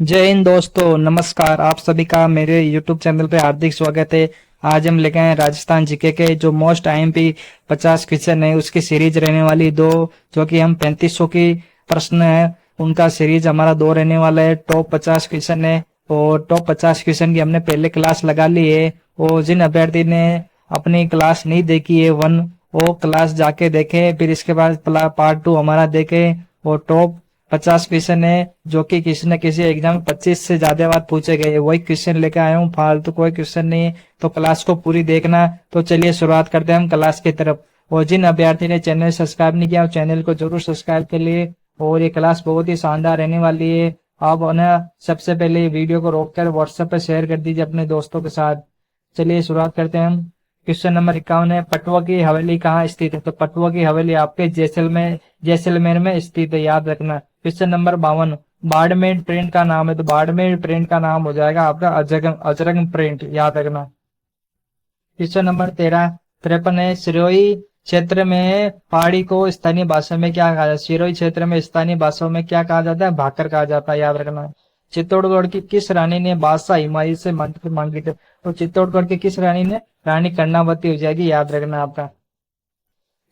जय हिंद दोस्तों, नमस्कार। आप सभी का मेरे YouTube चैनल पे हार्दिक स्वागत है। आज हम लेके आए हैं राजस्थान जीके के जो मोस्ट IMP 50 क्वेश्चन है उसकी सीरीज रहने वाली दो, जो कि हम 3500 की प्रश्न है उनका सीरीज हमारा दो रहने वाला है। टॉप 50 क्वेश्चन है और टॉप 50 क्वेश्चन की हमने पहले क्लास लगा ली है। और जिन अभ्यर्थी ने अपनी क्लास नहीं देखी है वन, वो क्लास जाके देखे, फिर इसके बाद पार्ट 2 हमारा देखे। और टॉप 50 क्वेश्चन है जो कि किसी न किसी एग्जाम में 25 से ज्यादा बार पूछे गए, वही क्वेश्चन लेकर आया हूँ, फालतू कोई क्वेश्चन नहीं है। तो क्लास को पूरी देखना। तो चलिए शुरुआत करते हैं हम क्लास की तरफ। और जिन अभ्यर्थी ने चैनल सब्सक्राइब नहीं किया, चैनल को जरूर सब्सक्राइब कर लिए। और ये क्लास बहुत ही शानदार रहने वाली है। आप ना सबसे पहले वीडियो को रोककर व्हाट्सएप पर शेयर कर दीजिए अपने दोस्तों के साथ। चलिए शुरुआत करते हैं हम। क्वेश्चन नंबर 51 है, पटवा की हवेली कहाँ स्थित है? तो पटवा की हवेली आपके जैसलमेर में स्थित है, याद रखना। क्वेश्चन नंबर 52, बाड़मेर प्रिंट का नाम है? तो बाड़मेर प्रिंट का नाम हो जाएगा आपका अजरंग प्रिंट, याद रखना। क्वेश्चन नंबर 53 है, सिरोही क्षेत्र में पहाड़ी को स्थानीय भाषा में क्या कहा जाता है? सिरोही क्षेत्र में स्थानीय भाषा में क्या कहा जाता है? भाकर कहा जाता है, याद रखना। चित्तौड़गढ़ की किस रानी ने बादशाह हिमायू से मदद मांगी थी? तो चित्तौड़गढ़ की किस रानी ने? रानी कर्णावती हो जाएगी, याद रखना आपका।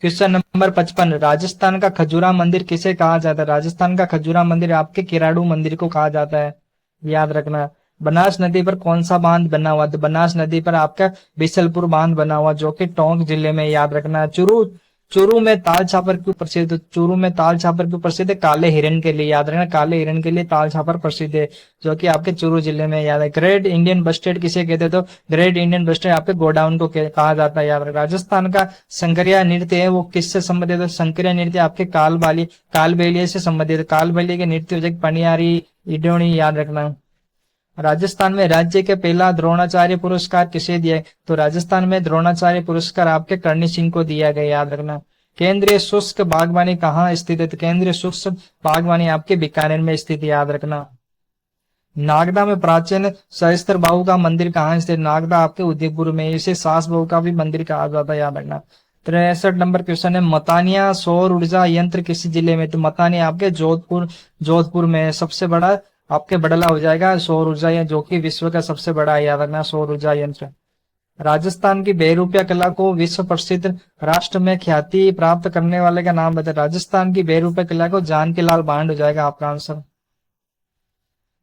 क्वेश्चन नंबर 55, राजस्थान का खजूरा मंदिर किसे कहा जाता है? राजस्थान का खजूरा मंदिर आपके किराड़ू मंदिर को कहा जाता है, याद रखना। बनास नदी पर कौन सा बांध बना हुआ? तो बनास नदी पर आपका बिसलपुर बांध बना हुआ, जो कि टोंक जिले में, याद रखना। चूरू चूरू में ताल छापर क्यों प्रसिद्ध है? चूरू में ताल छापर क्यों प्रसिद्ध है? काले हिरण के लिए, याद रखना। काले हिरण के लिए ताल छापर प्रसिद्ध है, जो कि आपके चूरू जिले में, याद है। ग्रेट इंडियन बस्टेड किसे कहते हैं? तो ग्रेट इंडियन बस्टेड आपके गोडाउन को कहा जाता है, याद रखना। राजस्थान का संकरिया नृत्य है वो किससे संबंधित है? संकरिया नृत्य आपके कालबेलिया से संबंधित है। कालबेलिया के नृत्य हो जाए पनियारी, इडोणी, याद रखना। राजस्थान में राज्य के पहला द्रोणाचार्य पुरस्कार किसे दिया है? तो राजस्थान में द्रोणाचार्य पुरस्कार आपके करणी सिंह को दिया गया, याद रखना। केंद्रीय शुष्क बागवानी कहाँ स्थित है? तो केंद्रीय शुष्क बागवानी आपके बीकानेर में स्थित है, याद रखना। नागदा में प्राचीन सहस्त्र बाहु का मंदिर कहाँ स्थित? नागदा आपके उदयपुर में, इसे सास बहू का भी मंदिर कहा जाता है, याद रखना। 63 नंबर क्वेश्चन है, मतानिया सौर ऊर्जा यंत्र किस जिले में? तो मतानिया आपके जोधपुर में है। सबसे बड़ा आपके बड़ला हो जाएगा सौर ऊर्जा यंत्र, जो कि विश्व का सबसे बड़ा है, याद रखना, सौर ऊर्जा यंत्र। राजस्थान की बेरूपिया कला को विश्व प्रसिद्ध राष्ट्र में ख्याति प्राप्त करने वाले का नाम बताए। राजस्थान की बेरूपिया कला को जानकी लाल बांड हो जाएगा आपका आंसर।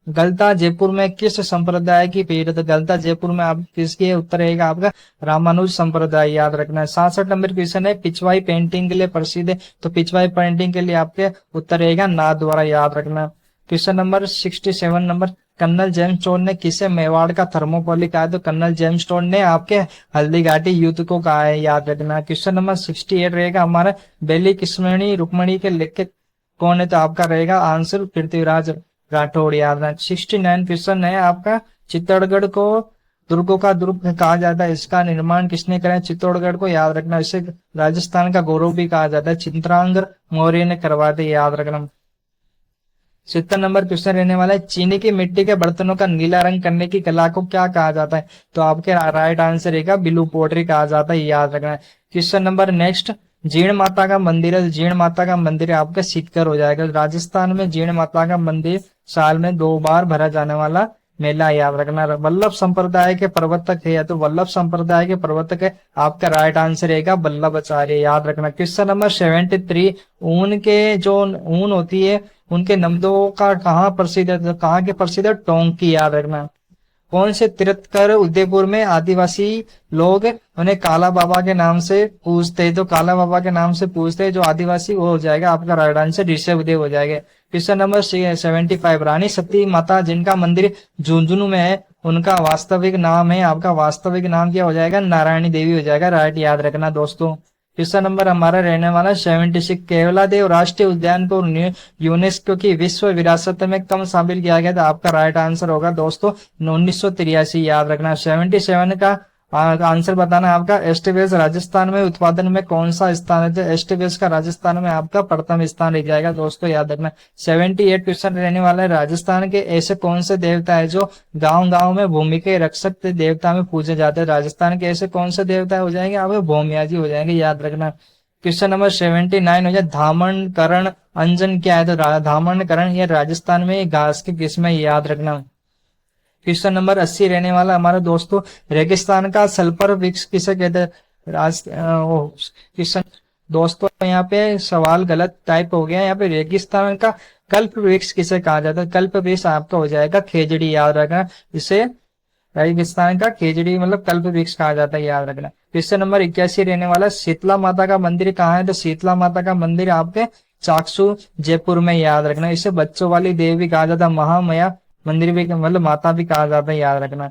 गलता जयपुर में किस संप्रदाय की पीठ? तो गलता जयपुर में आप किसकी? उत्तर रहेगा आपका रामानुज संप्रदाय, याद रखना है। 67 नंबर क्वेश्चन है, पिछवाई पेंटिंग के लिए प्रसिद्ध है? तो पिछवाई पेंटिंग के लिए आपके उत्तर रहेगा नाथ द्वारा, याद रखना। Question number 67 number, colonel James Tod ने किसे मेवाड़ का थर्मोपोली कहा है? तो कर्नल जेम्स टोन ने आपके हल्दीघाटी युद्ध को कहा है, याद रखना। क्वेश्चन नंबर 68 रहेगा हमारा, बेली किस्मणी रुक्मणी के लेखक कौन है? तो आपका रहेगा आंसर पृथ्वीराज राठौड़, याद रखना। 69 क्वेश्चन है आपका, चित्तौड़गढ़ को दुर्गों का दुर्ग कहा जाता है, इसका निर्माण किसने करा है? चित्तौड़गढ़ को, याद रखना। इसे राजस्थान का गौरव भी कहा जाता है, चित्रांगद मौर्य ने करवाते, याद रखना। 70 नंबर क्वेश्चन रहने वाला है, चीनी की मिट्टी के बर्तनों का नीला रंग करने की कला को क्या कहा जाता है? तो आपके राइट आंसर रहेगा ब्लू पोट्री कहा जाता है, याद रखना। Question number next, Jeen Mata का मंदिर है। जीण माता का मंदिर आपका सीकर हो जाएगा। राजस्थान में जीण माता का मंदिर साल में 2 बार भरा जाने वाला मेला, याद रखना। वल्लभ संप्रदाय के प्रवर्तक है, या तो वल्लभ संप्रदाय के प्रवर्तक है, आपका राइट आंसर रहेगा वल्लभाचार्य, याद रखना। क्वेश्चन नंबर 73, ऊन के जो ऊन होती है उनके नमदों का कहाँ प्रसिद्ध है? तो कहाँ के प्रसिद्ध है? टोंक की, याद रखना। कौन से तीर्थकर उदयपुर में आदिवासी लोग उन्हें काला बाबा के नाम से पूजते हैं? तो काला बाबा के नाम से पूजते हैं जो आदिवासी, वो हो जाएगा आपका राइट आंसर ऋषभदेव हो जाएगा। क्वेश्चन नंबर 75, रानी सती माता जिनका मंदिर झुंझुनू में है, उनका वास्तविक नाम है, आपका वास्तविक नाम क्या हो जाएगा? नारायणी देवी हो जाएगा, राइट, याद रखना दोस्तों। क्वेश्चन नंबर हमारा रहने वाला 76, केवलादेव राष्ट्रीय उद्यान को यूनेस्को की विश्व विरासत में कब शामिल किया गया था? आपका राइट आंसर होगा दोस्तों 1983, याद रखना। 77 का आंसर बताना है आपका, एस्टिवेस राजस्थान में उत्पादन में कौन सा स्थान है? तो एस्टिवेस का राजस्थान में आपका प्रथम स्थान रह जाएगा दोस्तों, याद रखना। 78 क्वेश्चन रहने वाला है, राजस्थान के ऐसे कौन से देवता है जो गांव गांव में भूमि के रक्षक देवता में पूजे जाते हैं? राजस्थान के ऐसे कौन से देवता हो जाएंगे? आप भौमिया जी हो जाएंगे, याद रखना। क्वेश्चन नंबर 79 हो जाए, धामण करण अंजन क्या है? तो धामणकरण ये राजस्थान में घास की किस्म है, याद रखना। क्वेश्चन नंबर 80 रहने वाला हमारे दोस्तों, रेगिस्तान का सल्फर वृक्ष किसे कहते हैं? क्वेश्चन दोस्तों यहाँ पे सवाल गलत टाइप हो गया। यहाँ पे रेगिस्तान का कल्प वृक्ष किसे कहा जाता है? कल्प वृक्ष आपका हो जाएगा खेजड़ी, याद रखना। इसे रेगिस्तान का खेजड़ी मतलब कल्प वृक्ष कहा जाता है, याद रखना। क्वेश्चन नंबर 81 रहने वाला, शीतला माता का मंदिर कहाँ है? तो शीतला माता का मंदिर आपके चाकसू जयपुर में, याद रखना। इसे बच्चों वाली देवी भी कहा जाता है, महामाया मंदिर भी मतलब माता भी कहा जाता है, याद रखना।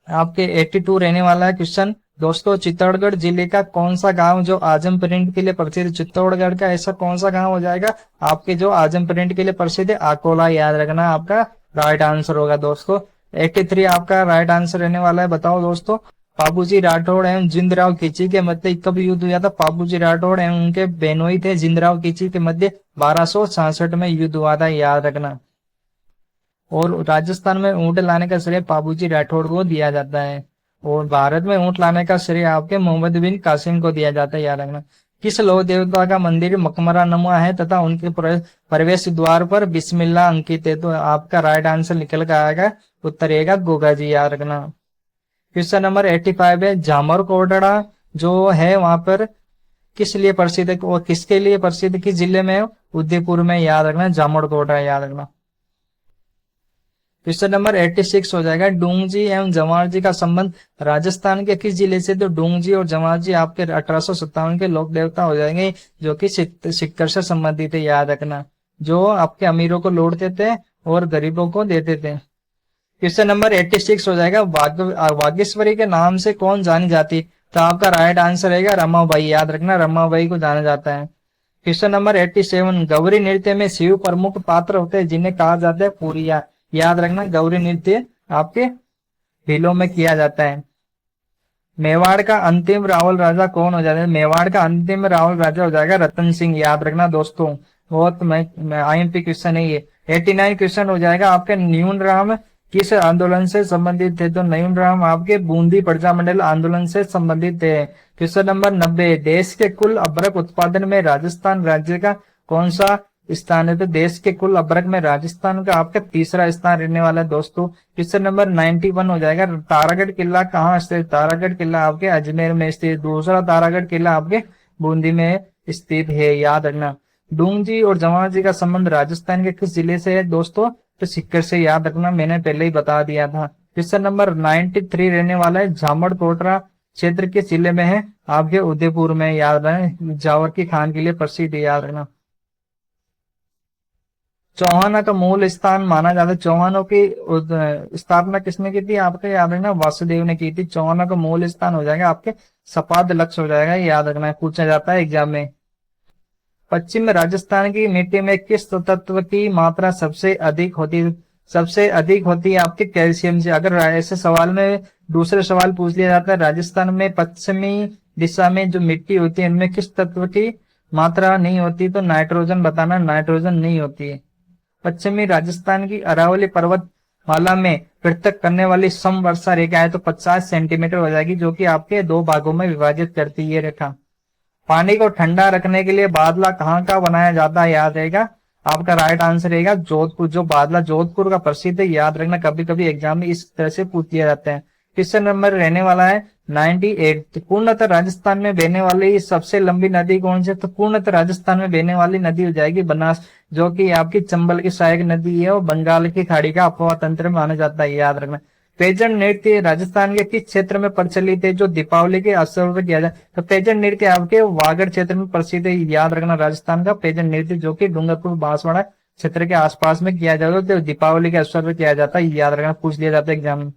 आपके 82 रहने वाला है क्वेश्चन दोस्तों, चित्तौड़गढ़ जिले का कौन सा गांव जो आजम प्रिंट के लिए प्रसिद्ध? चित्तौड़गढ़ का ऐसा कौन सा गांव हो जाएगा आपके जो आजम प्रिंट के लिए प्रसिद्ध है? अकोला, याद रखना आपका राइट आंसर होगा दोस्तों। 83 आपका राइट आंसर रहने वाला है। बताओ दोस्तों, बाबूजी राठौड़ एवं जिंदराव खींची के मध्य कब युद्ध हुआ था? बाबूजी राठौड़ एवं उनके बेनोई थे जिंदराव खींची के मध्य 1266 में युद्ध हुआ था, याद रखना। और राजस्थान में ऊंट लाने का श्रेय बाबूजी राठौड़ को दिया जाता है, और भारत में ऊंट लाने का श्रेय आपके मोहम्मद बिन कासिम को दिया जाता है, याद रखना। किस लौह देवता का मंदिर मकबरा नुमा है तथा उनके प्रवेश द्वार पर बिस्मिल्लाह अंकित है? तो आपका राइट आंसर निकल कर आएगा, उत्तर रहेगा गोगा जी, याद रखना। क्वेश्चन नंबर 85 है, झामर कोटड़ा जो है वहां पर किस लिए प्रसिद्ध है और किसके लिए प्रसिद्ध, किस जिले में? उदयपुर में, याद रखना। जामर कोटड़ा, याद रखना। क्वेश्चन नंबर 86 हो जाएगा, डूंगजी एवं जवार जी का संबंध राजस्थान के किस जिले से? तो डूंगजी और जवार जी आपके 1857 के लोक देवता हो जाएंगे जो कि सिक्कर से संबंधित है, याद रखना। जो आपके अमीरों को लौटते थे और गरीबों को देते थे। क्वेश्चन नंबर 86 हो जाएगा, वागेश्वरी के नाम से कौन जानी जाती? तो आपका राइट आंसर रहेगा रमाबाई, याद रखना। रमाबाई को जाना जाता है। क्वेश्चन नंबर 87, गौरी नृत्य में शिव प्रमुख पात्र होते हैं जिन्हें कहा जाता है पुरिया, याद रखना। गौरी नृत्य आपके भीलों में किया जाता है। मेवाड़ का अंतिम रावल राजा कौन हो जाता है? मेवाड़ का अंतिम रावल राजा हो जाएगा रतन सिंह, याद रखना दोस्तों। बहुत IMP क्वेश्चन है ये। 89 क्वेश्चन हो जाएगा आपके, न्यून राम किस आंदोलन से संबंधित थे? तो न्यून राम आपके बूंदी प्रजा मंडल आंदोलन से संबंधित थे। क्वेश्चन नंबर 90, देश के कुल अभ्रक उत्पादन में राजस्थान राज्य का कौन सा स्थान है? तो देश के कुल अभ्रक में राजस्थान का आपका तीसरा स्थान रहने वाला है दोस्तों। क्वेश्चन नंबर 91 हो जाएगा, तारागढ़ किला कहाँ स्थित? तारागढ़ किला आपके अजमेर में स्थित। दूसरा तारागढ़ किला आपके बूंदी में स्थित है, याद रखना। डूंगजी और जवाहर जी का संबंध राजस्थान के किस जिले से है दोस्तों? तो सिक्कर से, याद रखना, मैंने पहले ही बता दिया था। क्वेश्चन नंबर 93 रहने वाला है, झामड़ कोटरा क्षेत्र किस जिले में है? आपके उदयपुर में, याद रखना। जावर की खान के लिए प्रसिद्ध, याद रखना। चौहाना का मूल स्थान माना जाता है, चौहानों की स्थापना किसने की थी? आपके याद रखना, वासुदेव ने की थी। चौहाना का मूल स्थान हो जाएगा आपके सपाद लक्ष्य हो जाएगा, याद रखना, पूछा जाता है एग्जाम में। पश्चिम राजस्थान की मिट्टी में किस तत्व की मात्रा सबसे अधिक होती? सबसे अधिक होती है आपके कैल्शियम से। अगर ऐसे सवाल में दूसरे सवाल पूछ लिया जाता है, राजस्थान में पश्चिमी दिशा में जो मिट्टी होती है इनमें किस तत्व की मात्रा नहीं होती? तो नाइट्रोजन बताना, नाइट्रोजन नहीं होती है। पश्चिमी राजस्थान की अरावली पर्वत माला में पृथक करने वाली सम वर्षा रेखा है तो 50 सेंटीमीटर हो जाएगी, जो कि आपके दो भागों में विभाजित करती है रेखा। पानी को ठंडा रखने के लिए बादला कहाँ का बनाया जाता है? याद रहेगा, आपका राइट आंसर रहेगा जोधपुर। जो बादला जोधपुर का प्रसिद्ध है, याद रखना, कभी कभी एग्जाम में इस तरह से पूछ दिया जाता है। क्वेश्चन नंबर रहने वाला है 98, पूर्णतः राजस्थान में बहने वाली सबसे लंबी नदी कौन सी? तो पूर्णतः राजस्थान में बहने वाली नदी हो जाएगी बनास, जो कि आपकी चंबल की सहायक नदी है और बंगाल की खाड़ी का अपवा तंत्र माना जाता है, याद रखना। पेजन नृत्य राजस्थान के किस क्षेत्र में प्रचलित है जो दीपावली के अवसर पर किया जाए? तो पेजन नृत्य आपके वागड़ क्षेत्र में प्रसिद्ध है, याद रखना। राजस्थान का पेजन नृत्य जो कि डूंगरपुर बांसवाड़ा क्षेत्र के आसपास में किया जाता है, तो दीपावली के अवसर पर किया जाता है, याद रखना, पूछ लिया जाता है एग्जाम में।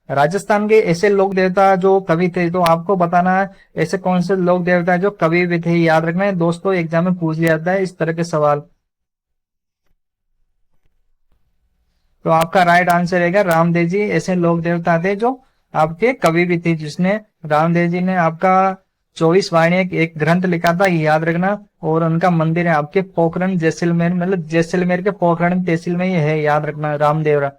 राजस्थान के ऐसे लोक देवता जो कवि थे, तो आपको बताना है ऐसे कौन से लोक देवता जो कवि भी थे, याद रखना है दोस्तों, एग्जाम में पूछ लिया जाता है इस तरह के सवाल। तो आपका राइट आंसर रहेगा रामदेव जी। ऐसे लोक देवता थे जो आपके कवि भी थे, जिसने रामदेव जी ने आपका 24 वाणी एक ग्रंथ लिखा था, याद रखना। और उनका मंदिर है आपके पोखरण जैसलमेर, मतलब जैसलमेर के पोखरण तहसील में ही है, याद रखना, रामदेवरा।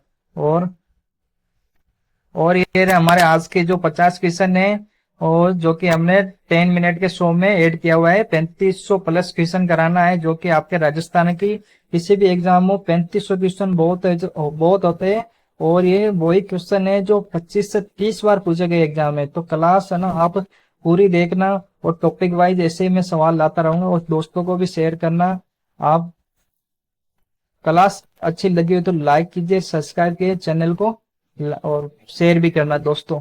और ये रहे हमारे आज के जो 50 क्वेश्चन है और जो कि हमने 10 मिनट के शो में ऐड किया हुआ है। 3500 प्लस क्वेश्चन कराना है, जो कि आपके राजस्थान की किसी भी एग्जाम हो 3500 क्वेश्चन बहुत होते हैं। और ये वही क्वेश्चन है जो 25 से 30 बार पूछे गए एग्जाम में। तो क्लास है ना आप पूरी देखना, और टॉपिक वाइज ऐसे ही मैं सवाल लाता रहूंगा, और दोस्तों को भी शेयर करना। आप क्लास अच्छी लगी हो तो लाइक कीजिए, सब्सक्राइब कीजिए चैनल को, और शेयर भी करना दोस्तों।